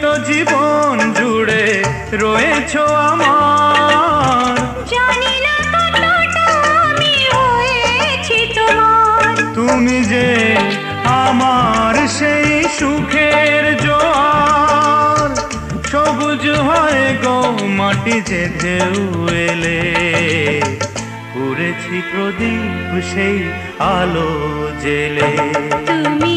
তো জীবন জুড়ে রয়েছো আমার, জানি না কতটা আমি হয়েছি তোমার। তুমি যে আমার সেই সুখের জোয়ার, সবুজ হয় গো মাটি যে ঢেউ এলে, করেছি প্রদীপ সেই আলো জেলে। তুমি